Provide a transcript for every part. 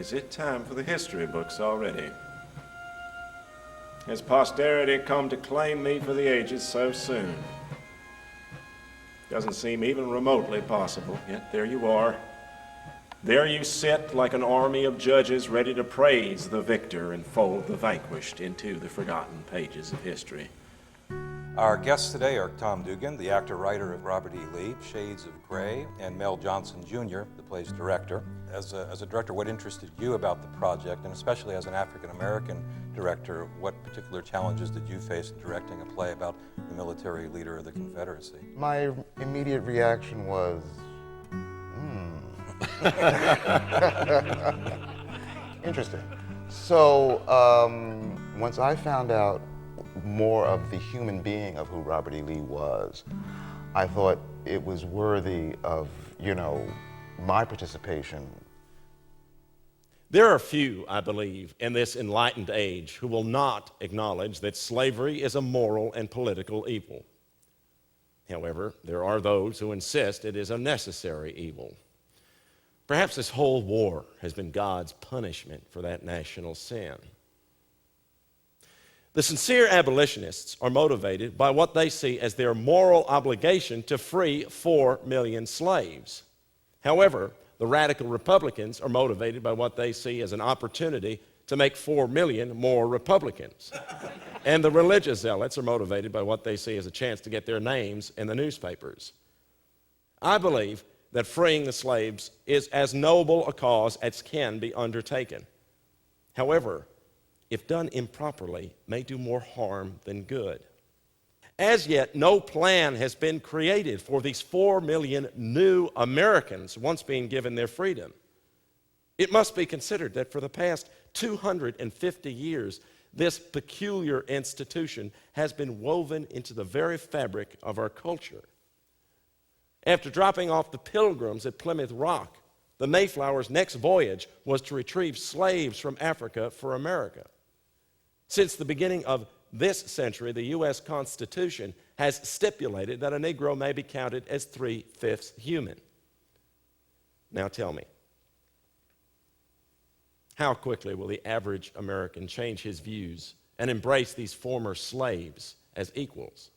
Is it time for the history books already? Has posterity come to claim me for the ages so soon? Doesn't seem even remotely possible, yet there you are. There you sit like an army of judges ready to praise the victor and fold the vanquished into the forgotten pages of history. Our guests today are Tom Dugan, the actor-writer of Robert E. Lee, Shades of Grey, and Mel Johnson, Jr., the play's director. As a director, what interested you about the project, and especially as an African-American director, what particular challenges did you face in directing a play about the military leader of the Confederacy? My immediate reaction was, interesting. So once I found out more of the human being of who Robert E. Lee was, I thought it was worthy of, my participation. There are few, I believe, in this enlightened age who will not acknowledge that slavery is a moral and political evil. However, there are those who insist it is a necessary evil. Perhaps this whole war has been God's punishment for that national sin. The sincere abolitionists are motivated by what they see as their moral obligation to free 4 million slaves. However, the radical Republicans are motivated by what they see as an opportunity to make 4 million more Republicans. And the religious zealots are motivated by what they see as a chance to get their names in the newspapers. I believe that freeing the slaves is as noble a cause as can be undertaken. However, if done improperly, may do more harm than good. As yet, no plan has been created for these 4 million new Americans once being given their freedom. It must be considered that for the past 250 years, this peculiar institution has been woven into the very fabric of our culture. After dropping off the Pilgrims at Plymouth Rock, the Mayflower's next voyage was to retrieve slaves from Africa for America. Since the beginning of this century, the U.S. Constitution has stipulated that a Negro may be counted as 3/5 human. Now tell me, how quickly will the average American change his views and embrace these former slaves as equals?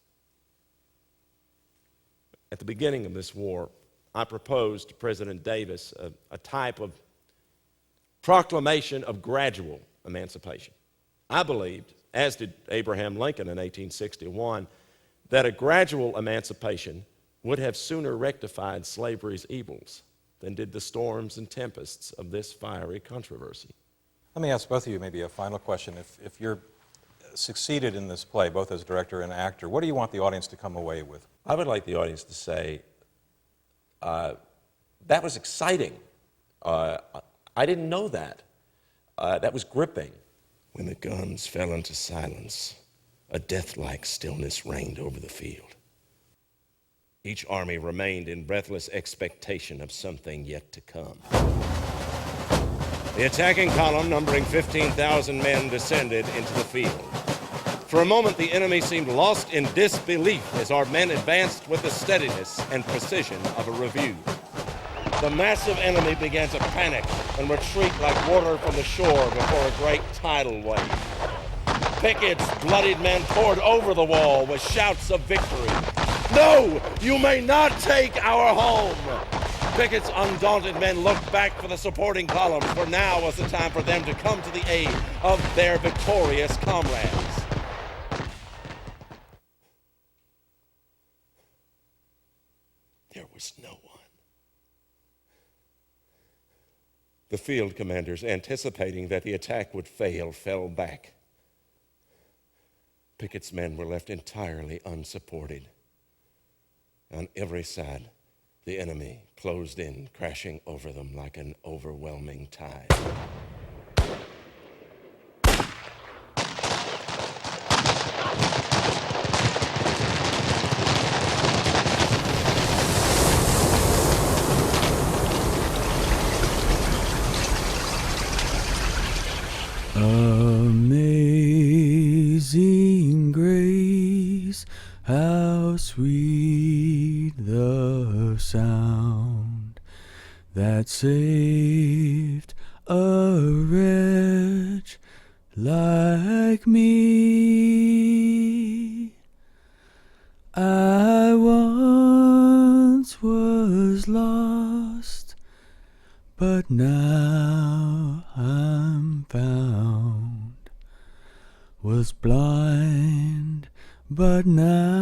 At the beginning of this war, I proposed to President Davis a type of proclamation of gradual emancipation. I believed, as did Abraham Lincoln in 1861, that a gradual emancipation would have sooner rectified slavery's evils than did the storms and tempests of this fiery controversy. Let me ask both of you maybe a final question. If you're succeeded in this play, both as director and actor, what do you want the audience to come away with? I would like the audience to say, that was exciting. I didn't know that. That was gripping. When the guns fell into silence, a death-like stillness reigned over the field. Each army remained in breathless expectation of something yet to come. The attacking column, numbering 15,000 men, descended into the field. For a moment, the enemy seemed lost in disbelief as our men advanced with the steadiness and precision of a review. The massive enemy began to panic and retreat like water from the shore before a great tidal wave. Pickett's bloodied men poured over the wall with shouts of victory. "No, you may not take our home!" Pickett's undaunted men looked back for the supporting columns, for now was the time for them to come to the aid of their victorious comrades. There was no one. The field commanders, anticipating that the attack would fail, fell back. Pickett's men were left entirely unsupported. On every side, the enemy closed in, crashing over them like an overwhelming tide. Amazing grace, how sweet the sound that saved a like me. I once was lost, but now I'm found. Was blind, but now